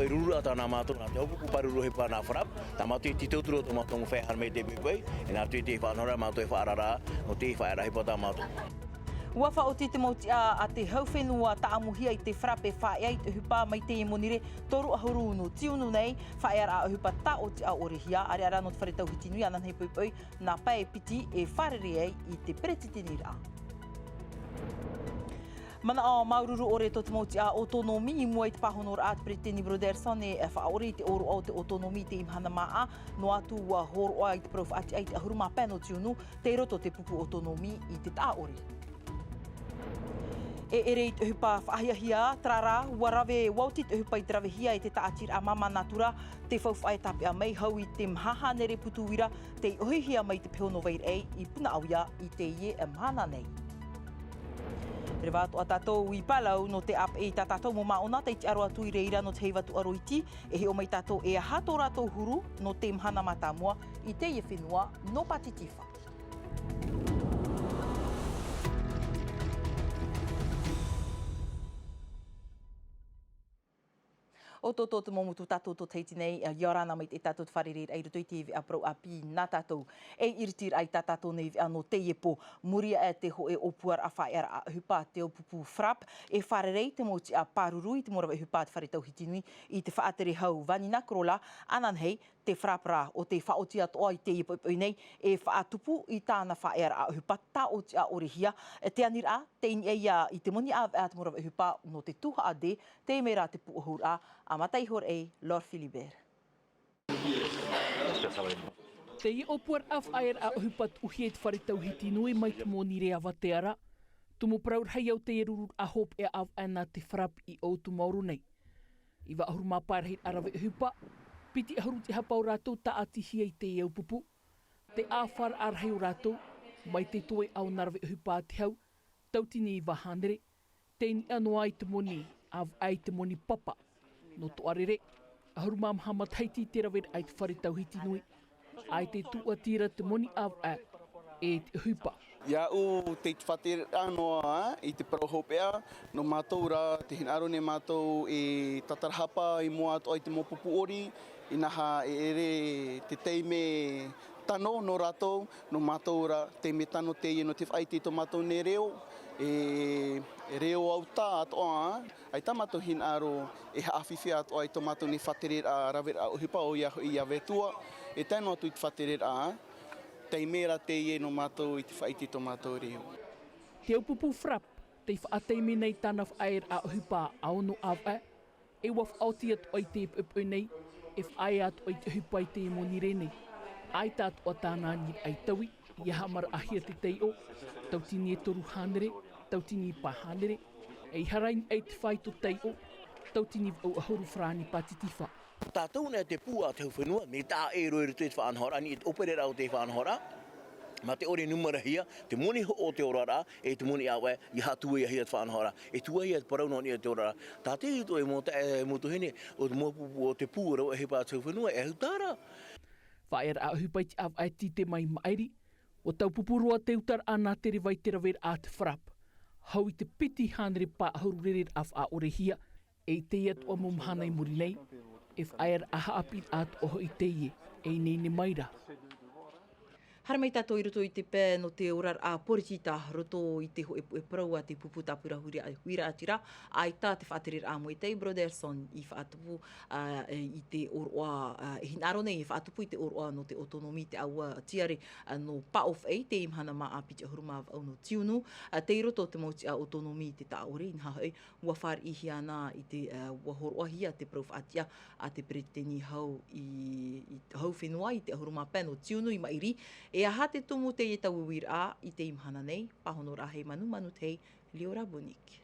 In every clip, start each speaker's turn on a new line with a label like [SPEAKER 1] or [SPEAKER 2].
[SPEAKER 1] e ruru ata nā mātou nā te hopuku paruru he pā nā wharap, tā mātou i titauturo tō mātou ngā whai harmei te pepei, e nā tui te whanora mātou e whaarara, no te whaera he pā tā mātou.
[SPEAKER 2] Ua whaoti te mauti a te hauwhenua taamuhia i te wharape whaeai te hupa mai te monire toru ahuru no tiunu nei, whaeara a hupa ta o te a orehia, are ara no te wharetau hitinui anan hei poipoi, nā pai piti e wharere ei i te peretitini rā. Mana a maururu ore to te mauti a autonomi i mua i te pahonor a te Preteni Broderson e whaore i te oro au te autonomi te imhana maa, no atu ua horo ai te prof ati ai te ahuru mā pēno tiunu, te roto te pupu autonomi i te tā ore. E ere i te hupa whahiahia, trara, ua rawe wauti te hupa i te rawehia i te taatir a mama natura, te whauwhae tape a mei hau i te maha nere putuwira, te ohihia mai te pehono weir ei i puna auia i te ie e mahana nei. Rewa atu a tātou i palau no te ap e tā tātou mo maona te iti aroa tui reira no te heiwatu aroiti, e he o mai tātou e ahato rātou huru no te mahana matamua i te ie whenua no patitifa. O tō te momutu tātou tō Tahiti nei, ia rāna mai te tātou te wharerer ai roto i te ewe a prau a pi nā tātou. E iritir ai tā tātou nei anō te iepo, muria e te ho e opuar a whaeara a hupa te opupu whrap, e wharerei te moti a pāruru i te morawa e hupa te wharetau hitinui i te whaatere hau vanina krola, anan hei te whrapra o te whaoti atoa i te iepo nei, e whaatupu i tāna whaeara a hupa tā o te a orehia, te anir a, te ini eia i te moni a te morawa e hupa no te tuha a de, te mera te puahur a, a matai hor ei, Lord Philibert.
[SPEAKER 3] Te i opuar a whaeara a hupat uhi e te wharetau hitinui mai te moni rea wateara, tumu praur hei au te erurur a hop e av ana te wharap i o tu mauru nei. I wa ahuru māpairahit arawe hupa, piti ahuru te hapau rātou ta atihia i te iau pupu, te āwhar arhei o rātou, mai te toe au narawe hupa te hau, tautini i wahanere, te ni anoa i te moni, av ai te moni papa, no to arere, ahuru māmahama Tahiti te rawera ai te wharetau hitinui, ai te tuatira te moni av ai, e te hupa.
[SPEAKER 4] Ia u te whatere anoa i te parahopea, no mātou rā te hinaro ne mātou e tatarahapa i mua atu ai te mopupu ori, i naha e ere te teime tano no rātou, no mātou rā teime tano teie no te whaiti to mātou ne reo, e reo au tā atoa, ai tā mātou hinaro e haawhiwhi atu ai to mātou ne whatere a rawera o hipa o i a vetua, e tēnō atu i te whatere a, tei mera te ie no mātou i te whaiti to mātou reo.
[SPEAKER 3] Te upupu whrap, te whaateime nei tāna whaer a hupa au no awa, e waf auti atu ai te ipu nei, e whae atu ai te hupa i te monire nei. Ai tātu a tāna ni ai taui, i hamara ahia te teio, tautini e toru hanere, tautini i pahanere, e haraini ai te whai to teio, tautini au ahuru whrani patitifa.
[SPEAKER 1] Tātou nei te pua te whenua, me tā e roi te whaanhora, ni e operera o te whaanhora, ma te ore numera hia, te moni ho o te orara, e te moni awe, i hatu ia hia te whaanhora, e tua hia te parauno ni te orara. Tā te hito e motu hene, o te mopupu o te pūra o e hepa te whenua, e hutara.
[SPEAKER 3] Whaera a hupaiti av ai te mai mairi, o tau pupurua te utar ana te rewai te rawera a te wharap. Hau i te piti hanere pa ahururere af a orehia, e te iat o mumhanai muri nei, e whaera a haapit at oho i te ie, e nei ne maira.
[SPEAKER 2] Hara mai tātou i roto i te pē no te orar a poritita roto i te ho e parau a te pupu tāpura huira atira, ai tā te whaaterir a moe tei Broderson i whaatupu i te oroa, e hinaro nei i whaatupu i te oroa no te autonomi te aua tiare no paof ei, te imhana maa piti ahuruma au no tiunu, te i roto te mauti a autonomi te taore, in hahoi, ua whar ihi ana i te ua horoa hia te prof atia a te Preteni hau i hau whenua i te ahuruma pēno tiunu i mairi, e aha te tumu te i tau uir a i te imhana nei, pahono rā hei manu tei, Leora Bonik.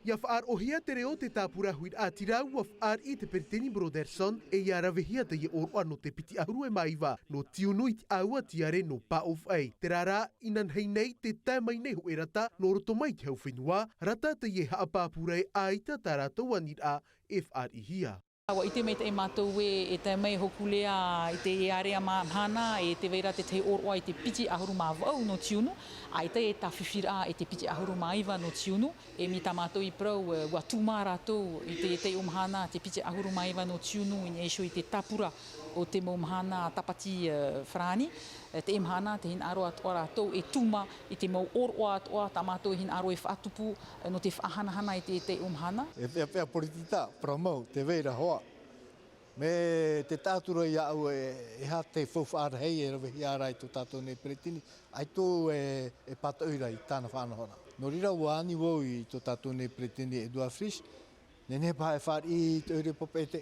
[SPEAKER 5] Ia whaar ohia te reo te tāpura huir a tirau wa whaar i te Preteni Broderson e ia rawehia te i oroa no te piti ahuru e maiwa no tiunu i te aua tiare no pa of ei. Te rara inan hei nei te tāmai nei ho e rata no roto mai te hau whenua, rata te i haapapura e aita tā rātou anir a e whaar i hia.
[SPEAKER 6] Awa i te mei te mātou e te mei hokulea i te area mahana e te veira te oroa i te piti ahuru mā wau no tiunu. Ai te e tawhiwhira e te piti ahuru maiva no tiunu, e mi tamatou I prau ua tūmā rātou I te mahana te piti ahuru maiva no tiunu I eisho I te tapura o te mahana tapati whrani. Te mahana te hin aro atoa rātou e tūma I te mau oroa atoa tamatou hin aro e whaatupu no te whahanahana I te mahana.
[SPEAKER 7] E pia poritita, pramau, te veira hoa. Me te tātura I au e ha te whauwhaara hei e rawehi ara I tō tātou nei peretini, ai tō e pataura I tāna whanahora. No rira ua ani wau I tō tātou nei peretini e dua frish, ne ne paha e whaari I te ure popete,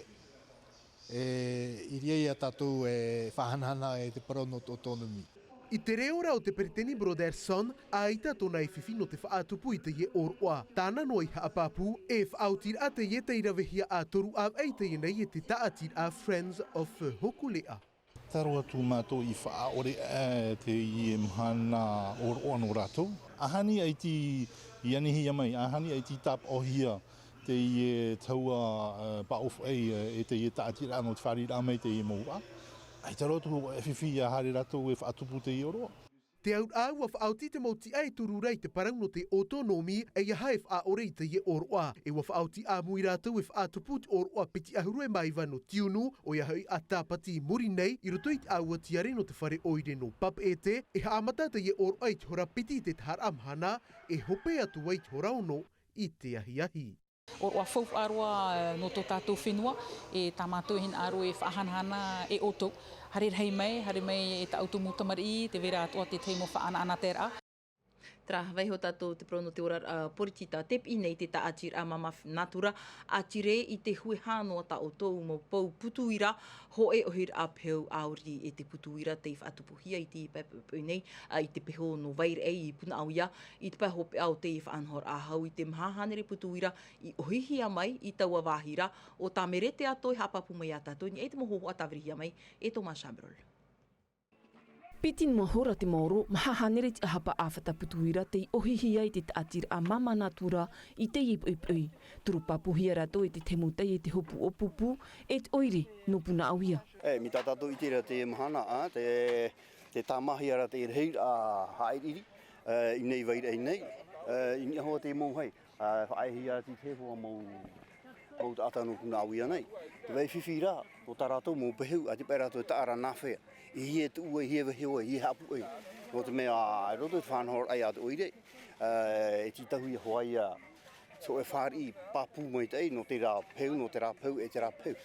[SPEAKER 7] I riei a tātou e whahanahana e te parono tō autonomy.
[SPEAKER 5] I te reora o te periteni Broderson, a ita tōna I whiwhi no te whaatupu I te ie oroa. Tāna no I haapapu, e whaautir a te ie te irawehia a toru av ei te nei e te taatir a Friends of Hokulea.
[SPEAKER 8] Taro atu mātou I whaaore te ie mahana oroa no rātou. Ahani ai ti I anihia mai, ahani ai ti tap ohia te ie taua paof e te ie taatir anō te whari rāmei te ie maua. Ai taro atu e whiwhi a hare rātou e whaatupu te I oroa.
[SPEAKER 5] Te aur au a whaauti te mauti ai turu rei te parang no te autonomi e ia hae whaore I te ie oroa. E wa whaauti a mui rātou e whaatupu te oroa piti ahurue maiva no tiunu o ia hei a tāpati muri nei I roto I te aua tiare no te whare oire no pap e te e haamata te ie oroa I te hora piti te tahara mahana e hope atu ai te hora ono I te ahi.
[SPEAKER 6] Oroa whauwharoa no tō tātou whenua e tamatou hin aro e whahanahana e oto. Hare mai e ta automutamari te vera atoa te teimo whaana ana tera.
[SPEAKER 2] Tra vaiho tātou te prono te ora poritita tepi nei te taatira a mama natura a tire I te hui hānoa ta o tōu mo pou putuira ho e ohir a peo auri e te putuira te whaatupuhia I te pepe nei I te peho no vaire I puna auia I te peho pe au te whaanhor a hau I te mahahanere putuira I ohihia mai I taua wāhira o tā merete ato I hapapu mai a tātou ni e te moho a tavrihia mai e tō mashabrol.
[SPEAKER 3] Piti mua hora te mauro, mahahanere te ahapa awhata putuira te ohihia I te taatira a mama natura I te ipui. Turu papuhia rato e te temutei e te hopu o pupu e te oire no puna auia.
[SPEAKER 9] Mi tātou I tira te mahana, te tāmahi ara te rei a haeriri, I nei vaira I nei, I ni ahoa te mou hei, whaehi ara te tehoa mou te atanu puna auia nei. Te wei whiwhira, o tā rātou mou peheu, a te pai rātou e taara nāwhea. I hie te ua, I hie waheoa, I hie hapu ei. No te mea, e roto te whanhor ai atu oire, e ti tahui hoa ia, so e whari papu mai tei, no te rā peu, no te rā peu, e te rā peu.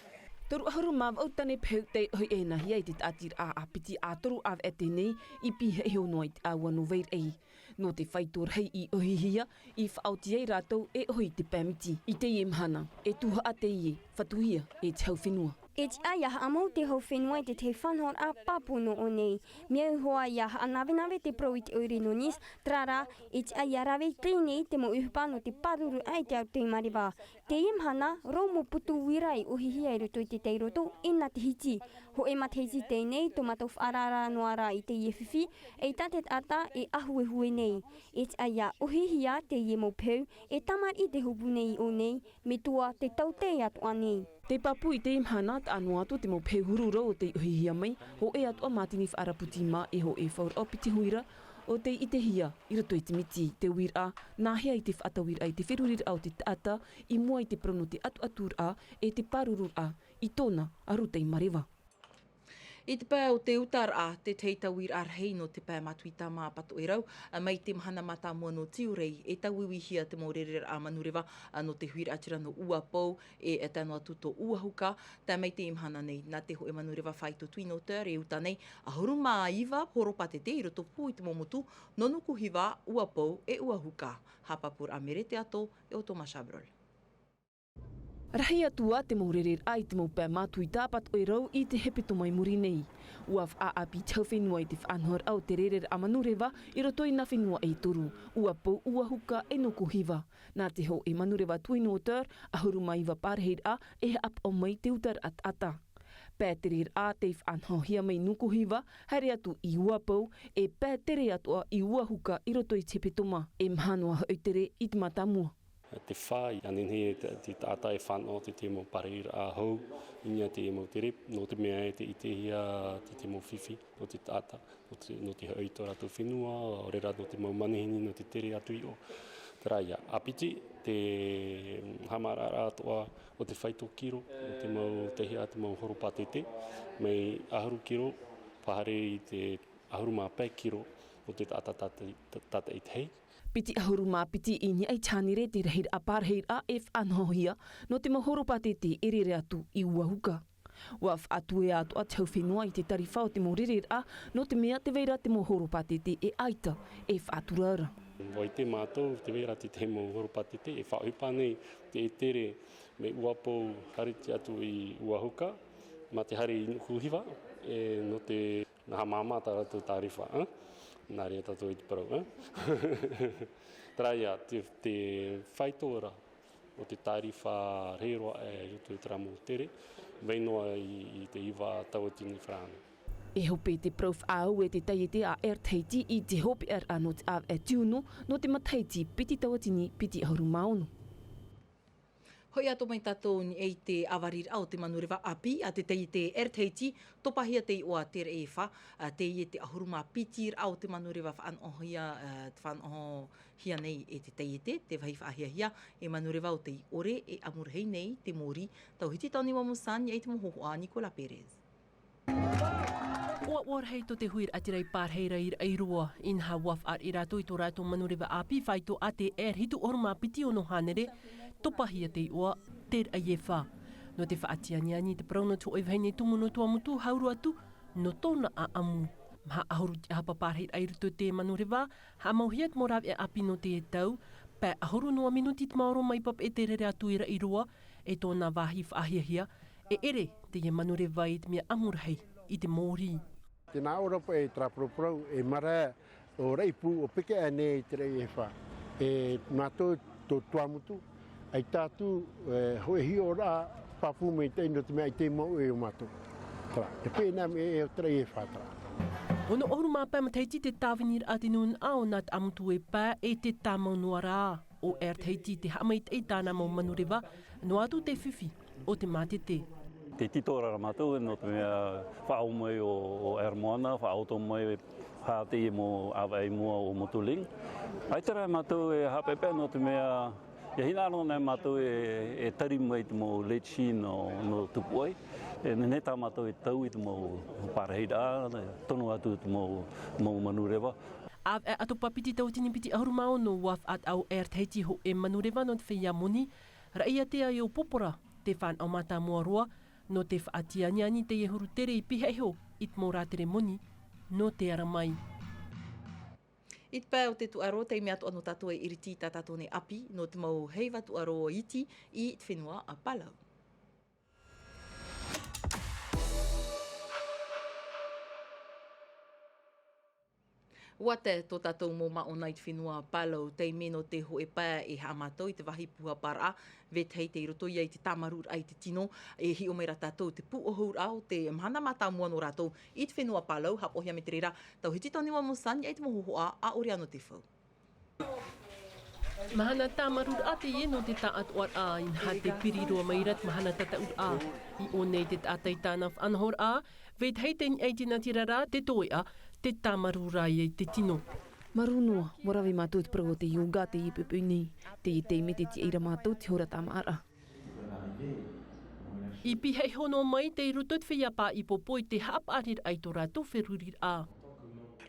[SPEAKER 3] Toru ahuru mawa au tane peu te hoi e nahia I te tātir a apiti a toru av e tenei I pihe heo noa I te awa no veir ei. No te whaitor hei I ohihia, I whaauti ei rātou e ohi te pēmiti. I te ie mahana, e tuha a te ie, whatuhia e te hau whenua.
[SPEAKER 10] E te aiaha amau te hau whenua I te whanhor a papu no o nei. Mea hoa iaha anawe te pro I te oire no nis, trara e te aia rawe tēnei te mo uhupa no te paruru ai te au te mariwa. Te imhana, romo putu wira I ohihia I roto I te teiroto I nā Tahiti. Ho e matahiti tēnei, tō matau whaarara noara I te ie whiwhi, e tate ata e ahue nei. E te aia ohihia te ie mo peu, e tamar I te hupu nei o nei, me tua te tautei atu anei.
[SPEAKER 3] Te papu I te imhana ta anu atu te mo pehurura o te ohihia mai, ho e atua matini whaaraputi ma e ho e whaur o piti huira, o te I te hia, I roto I te miti, te wira, nāhea I te whaatawira I te whirurir au te taata, I mua I te prono te atu a, e te parurur a, I tōna arutei mariwa.
[SPEAKER 2] I te pā o te utar a te teitawir ar hei no te pā matuita mā pato e rau, mai te mahana mata mua no tiurei, e tawiwihia te mōrere a manurewa no te huira atira no ua pou, e tano atu tō uahuka, tā mai te imhana nei, nā te ho e manurewa whai tō tuino tēr e uta nei, a horu mā iwa, horopa te te, I roto pū I te momotu, nonuku hiwa, ua pou e uahuka, hapapur a merete ato e o tō mashabrol.
[SPEAKER 3] Rahi atua te mōrerer ai te mōpē mātui tāpat oi rau I te hepeto mai muri nei. Uaf a api tau whenua I te whanhor au te rerer a manurewa I roto I nā whenua e toru. Ua pou ua huka e noko hiwa. Nā te ho e manurewa tuino o tēr, ahuru mai iwa pārheir a e he ap o mai te utar at ata. Pēterer a te whanhohia mai noko hiwa, haere atu I ua pou, e pētere atua I ua huka I roto I te hepetoma, e mhanoa hautere I te matamua.
[SPEAKER 11] te whai, anin te tata e whanau te mo pareira a hou, inia te mo te rep, no te mea e te itehia te mo whiwhi, no te tata, no te hauito rato whenua, o rera no te mau manehini, no te tere atu i o. Taraia, apiti, te hamarara atoa o te whaito kiro, o te mau tehia, te mau horopatete, mei ahuru kiro, pahare i te ahuru māpai kiro, o te tata i te hei.
[SPEAKER 3] Piti ahuru mā piti i ni ai tānire te rehi a pārhei a e whanhohia no te mahoropate te erere atu i uahuka. Wa whaatue atu a tau whenua i te tariwha o te morere a no te mea te veira te mahoropate te e aita e whaaturara.
[SPEAKER 11] Wai te mātou, te veira te mahoropate te e whauhipa nei te e tere me uapou hariti atu i uahuka, ma te hari i nukuhiwa, no te nahamamata ratu tariwha. Nā rea tātou i te parau. Taraia, te whaitora o te tariwha reroa e rutu i taramu tere, veinoa i te iwa tauatini whrāna.
[SPEAKER 3] E hope te prof au e te Tahiti a Tahiti i te hope no te a tiunu no te mataiti piti tauatini piti ahuru maunu.
[SPEAKER 2] Hoi ato mai tātou ni ei te awarir au te manurewa api a te tei te Tahiti, topahia te oa tere e wha, te i te ahuruma pitir au te manurewa whaanohia nei e te tei te wahi whaahia e manurewa o te i ore e amurhei nei te mori, Tahiti tauni wa musani e te mohohoa Nicola Perez.
[SPEAKER 3] Ua warhei to te huir atirei pārheira i airua in ha waf ar i rato i tō rato manurewa api whaito a te hitu oruma piti o no hanere, topahia te ua ter a wha. No te whaatianiani te parauno tu oiwheine tumu no tua mutu hauru atu, no tōna a amu. Maha ahuru te hapa pārheir airuto te manurewa, ha mauhiat moraw e api no te e tau, pa ahuru noa minuti te maoro mai pap e te rere atu i rairua, e tōna wahi whaahiahia, e ere te e manurewa i te mea amurhei i te mōri.
[SPEAKER 12] Te nā ora po e traproprau e mara o reipu o peke anei te rei e wha. E nātou tō tuamutu, ai tātu hoe hi o rā papu me teino te mea i te mau e o mātou. Tara, te pēnā me e o te rei e wha tara.
[SPEAKER 3] Ono oru māpai mataiti te tāwinir a te nun ao nā te amutu e pā e te tāmau noa rā o Tahiti te hamait e tāna mau manurewa, no atu te whiwhi o te mātete.
[SPEAKER 11] Te titora mātou no te mea whaau mai o Moana, whaauto mai hāte i mo awai mua o Motuling. Aitara mātou e hapepe no te mea, e hinaro nei mātou e tari mai te mo lechi no tupuai. E ne tā mātou e tau i te mo pārheira, tono atu te mo manurewa.
[SPEAKER 3] Ato papiti tautini piti ahurumao no waf at au Tahiti ho e manurewa no te whia moni, raia te ai o popora te whan au mata mua roa, no te whaatianiani te ehuru tere i piheiho i te mō rātere moni, no te ara mai.
[SPEAKER 2] I te pā o te tuaro, te mea tu anu tātou e iriti tā tātou ne api, no te mau heiwa tuaro iti i te whenua a Palau. Wate tō tātou mō maona i te whenua Palau, te meno te ho e pā e hamatou i te wahi puha para, vethei te roto ia i te tamarur ai te tino, e hi o mei rā tātou te pu ohur au, te mahana mata mua no rātou i te whenua Palau, hap ohia me te rera, Tahiti tauni wa musani ai te mohohoa a ori ano te whau.
[SPEAKER 3] Mahana tamarur a te no te taat oar a in ha te piriroa mairat mahana tataur a. I o nei te tātai tāna whanhor a, vethei te ni eitina tirara te toi a, te tamarurai e te tino.
[SPEAKER 13] Marunua, morawi mātou te parau te yoga te ipupu ni, te i te mete te eira mātou te hora tāmaara.
[SPEAKER 3] I pihei hono mai te rutot whiapa i popo i te hap arir ai tō rātou wherurir a.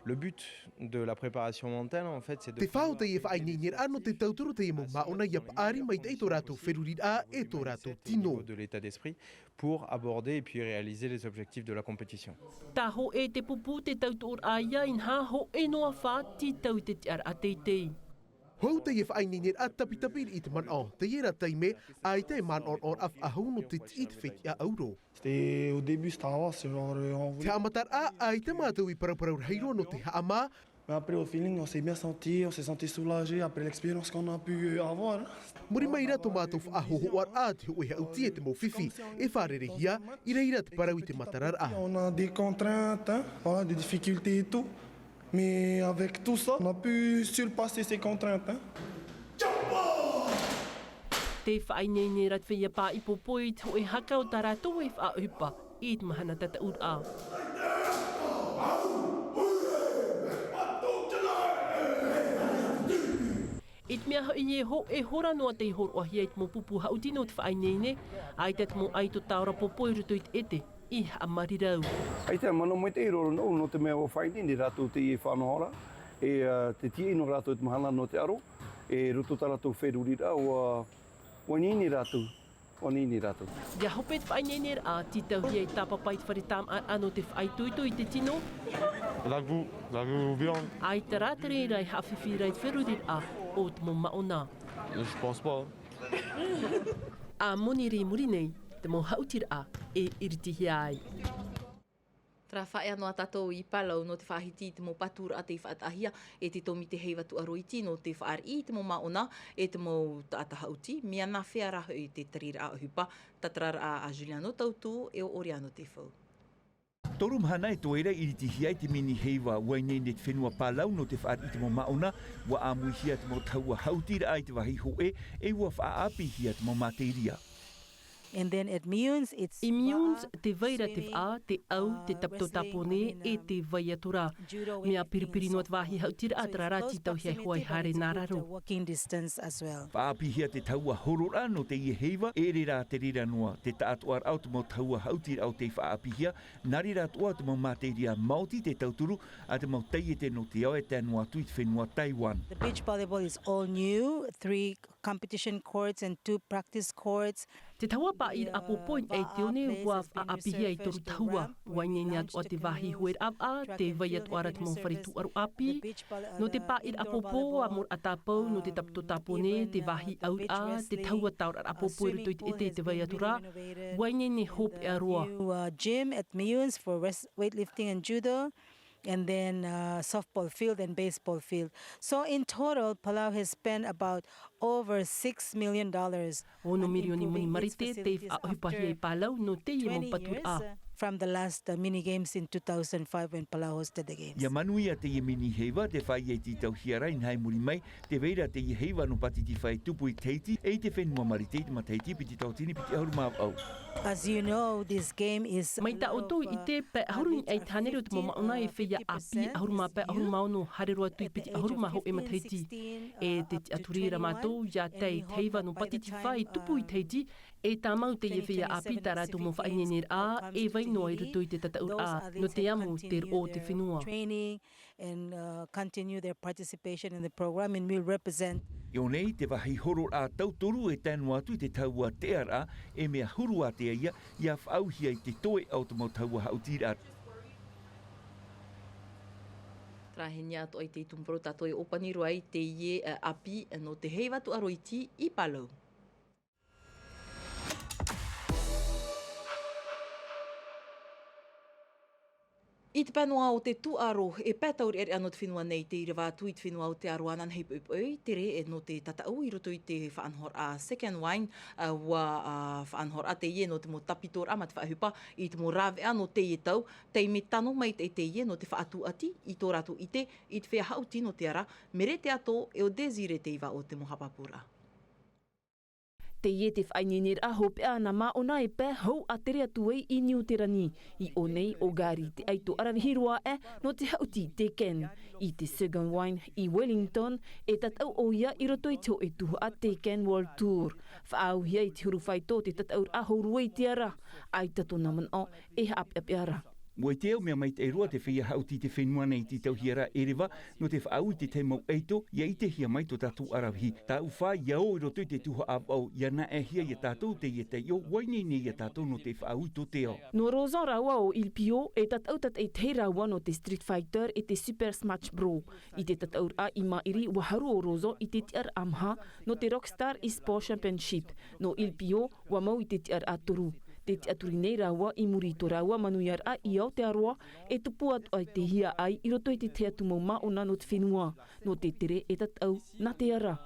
[SPEAKER 14] Le but de la préparation mentale, en fait, c'est de...
[SPEAKER 5] Te whao te e whainginir ano te tauturu te emo maona i apaari mai te tō rātou wherurir a e tō rātou tino.
[SPEAKER 14] De l'état d'esprit pour aborder et puis réaliser les objectifs de la compétition.
[SPEAKER 3] Taho e te pupu te tautur a ia in ha ho e noa wha ti tau te tiar a teitei.
[SPEAKER 5] Hou te e whainginir a tapitapi i te man o, te era teime ai te man on af ahau no te tit wheti a auro.
[SPEAKER 15] C'était au début, c'était avant, c'est genre...
[SPEAKER 5] Te amatar a ai te mātou i paraparau heiro no te haama.
[SPEAKER 15] Mais après, au feeling, on s'est bien senti, on s'est senti soulagé après l'expérience qu'on a pu avoir.
[SPEAKER 5] Muri mai rā tō mātou whaahohoar a te ho e hauti e te mō whiwhi, e whārere hia, i reira te parau i te matarar a.
[SPEAKER 15] On a des contraintes, hein, voilà, des difficultés et tout. Mais avec tout ça, on a pu surpasser ces contraintes. Hein.
[SPEAKER 16] te whainene rat whia pā i popoi te hoi haka o tā rātou e whaaupa i te mahana tata ur a. I te mea hoi e ho e hora noa te horo ahi eit mo pupu hautino te whainene, ai te mo ai to taura popoi ruto i te ete, i a marirau.
[SPEAKER 9] Ai te mano mai te iroro no te mea o whainene rātou te i whanahora, te tie ino rātou te mahana no te aro, ruto tā rātou wherurira o nini rātou.
[SPEAKER 16] Ia hope te whainene a ti tau hi e tāpapai te wharetam ano te whaituito i te tino.
[SPEAKER 17] Lagu bien.
[SPEAKER 16] Ai te rātere rai hawhiwhi rai te wherurira o te mo maona.
[SPEAKER 17] Je pense pas.
[SPEAKER 16] A moni ri muri nei, te mo hautira e iritihi ai.
[SPEAKER 2] Tra whae anoa tātou i palau no te Tahiti te mo patura a te whaatahia e te tomi te heiwa tu aroiti no te whaari te mo maona e te mo tātahauti. Mia nā whea raho i te tarira a hupa, tatarara a Juliano tautu e o Oriano te whau.
[SPEAKER 18] Toru mahana e toera i te hiai te mini heiwa waine ne te whenua palau no te whaari te mo maona wa amuihia te mo taua hautira ai te wahi hoe e ua whaapi hia te mo materia.
[SPEAKER 19] And then it means it's
[SPEAKER 16] Immune te vaira te wha, te au, te tapto tapone e te vaiatura. Mea piripiri no te wahi hautira a te rarati tau hei hoai hare nāraro.
[SPEAKER 19] walking distance as well.
[SPEAKER 18] Whaapihia te taua horora no te ie heiva e re rā te rira noa. Te tātuar au te mo taua hautira au te whaapihia, nari rā toa te mo materia Māori te tauturu a te mo teiete no te au e te anua tui te whenua Taiwan.
[SPEAKER 19] The beach volleyball is all new, 3 competition courts and 2 practice courts.
[SPEAKER 16] Te taua pa i apo point e te one ua apihia i toru taua. Wainene atu o te wahi huer a te vai atu ara te mo wharitu aru api. No te pa i apo po a mor atapau no te tapto tapone, te wahi au a, te taua taur ar apo po ruto i te vai atu ra. Wainene hope e aroa.
[SPEAKER 19] Gym at Miyuns for weightlifting and judo. And then softball field and baseball field. So in total, Palau has spent about over $6 million.
[SPEAKER 16] Ono milioni muni marite te whaahupahia i Palau no te i mo patur a.
[SPEAKER 19] From the last mini games in 2005 when Palau hosted the games.
[SPEAKER 18] Ia manui a te i mini heiva te whai e ti tau hiarai nai muri mai, te veira te i heiva no pati ti whai tupu i Tahiti, e te whenua marite te ma Tahiti piti tautini piti ahuru mau au.
[SPEAKER 19] As you know, this game is...
[SPEAKER 16] Mai ta oto i te pe ahuru ai tānere o te mo mauna e whia api ahuru ma pe ahuru mau no harero atu i piti ahuru maho e ma Tahiti. E te aturira mātou ia tei heiva no pati ti whai tupu i Tahiti, e tā mau te e whia api tā rātou mo whainene a, e vai noa i ruto i te tataur a, no te amu te o te whenua.
[SPEAKER 19] Training and continue their participation in the program and will represent.
[SPEAKER 18] Io nei te wahi horo a tautoru e tēnu atu i te taua te ara e mea huru a te ia ia whauhia i te toe au te mau taua hautira.
[SPEAKER 2] Trahenia ato ai te tumporo tātou e opaniru ai te ie api no te heiwatu aroiti i Palau. I te panoa o te tuaro, e pētauri ere anō te whenua nei te ira wātu i te whenua o te aroanan hei pupui, te re e no te tatau i roto i te whaanhor a second wine, wa whaanhor a te ie no te mo tapitor ama te whaahupa, i te mo rāwe anō te ie tau, te me tano mai te ie no te whaatu ati, i tō rātu i te whea hauti no te ara, mere te ato e o desire te iwa o te mo hapapura.
[SPEAKER 13] Te ie te whainene a hope ana maona e pē hou a tere atu ei i Niuterani. I o nei o gari te aito arawhiroa e no te hauti te Ken. I te second wine i Wellington e tatau o ia i roto i teo e tuhu a te Ken World Tour. Whaauhia i te huruwhaito te tatau a hourua i te ara. Ai tato naman o e api ara.
[SPEAKER 18] Mo te au mea mai te roa te whia hauti te whenua nei ti tau hiara erewa no te whaau i te te mau eito ia i te hia mai to tātou arawhi. Tā uwha ia o i roto i te tuha au ia na e hia i tātou te i te io waine nei i tātou no te whaau i to te o.
[SPEAKER 13] No roza rawa o Ilpio e tatau tat e te rawa no te Street Fighter e te Super Smash Bro. I te tatau a i mairi waharu o rozo i te tiar amha no te Rockstar eSport Championship. No Ilpio wa mau i te tiar a toru. Te aturi nei rawa i muri to rawa manuiar a i au te aroa e tupu atu ai te hia ai i roto i te atu mau maona no te whenua. No te tere e tatau na te ara.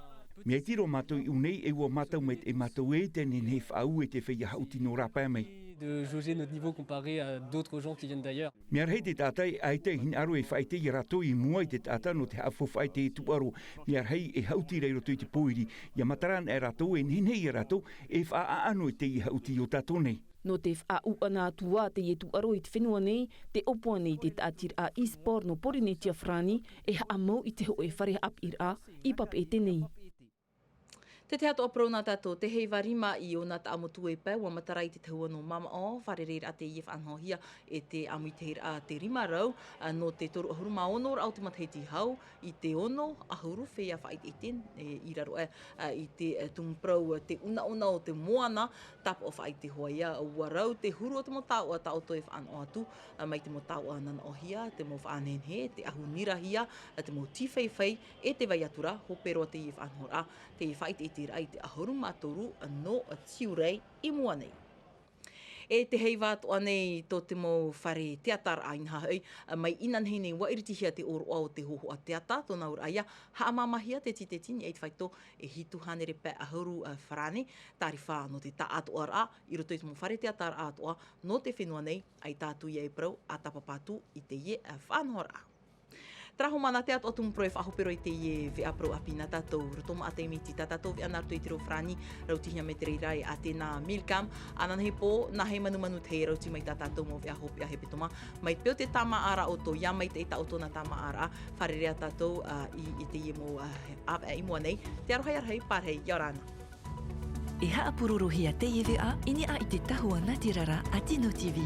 [SPEAKER 18] Mea tiro mātou i unei e ua mātou me te mātou e te nei whaau e te whia hauti no rapa mei.
[SPEAKER 20] de jauger notre niveau comparé à d'autres gens qui viennent d'ailleurs.
[SPEAKER 18] Mea rei te tātai ai te hin aro e whaite i rato i mua i te tāta no te hafo whaite e tuaro. Mea rei e hauti rei roto i te poiri. Ia mataran e rato e nene i rato e wha e te i hauti o tātou nei.
[SPEAKER 13] No te whaau ana atua te e tuaro i te whenua nei, te opua nei te tātir a e-sport no Porinetia Frani e haa mau i te ho e whare ap ir a i pape e te nei.
[SPEAKER 2] Te te ato aprona tato, te hei warima i o nā ta amotu e pē, wa matarai te taua no mama o, whare reira te ief anhohia e te amu i te hira te rima rau, no te toru ahuru maono rau te Tahiti hau, i te ono ahuru whea whait e ten, i raro i te tumprau te una o te moana, tap o whait te hoia, ua rau te huru o te motau a tau toi whaano atu, mai te motau a nana ohia, te mo whaanenhe, te ahu nirahia, te mo tifei e te vai atura, hopero te ief anhora, te whait e te rai te ahuru matoru no tiurei i mua nei. E te hei wātu anei tō te mo whare teatar a inha hei, mai inan hei nei wairitihia te oroa o te hoho a teata, tōna ura aia, haa mamahia te tini e te whaito e hitu hanere pē ahuru wharane, tāri whā no te ta atoa rā, i roto i te mo whare teatar atoa, no te whenua nei, ai tātu i e prau, a tapapatu i te ie whanhora. Traho mana te ato atum proe whahopero i te ie vea pro api na tātou. Rotoma a te imiti tā tātou vea narto i te ro frani, rautihia me te reirai a te nā milkam. Anan he pō, nā hei manu te hei rauti mai tā tātou mo vea hopi a he petoma. Mai peo te tama ara o tō, ia mai te ita o tōna tama ara, whare rea tātou i te ie mo i mua nei. Te arohai arhei, parhei, iorana.
[SPEAKER 21] E haa purorohia te ie vea, ini a i te tahua Natirara a Tino TV.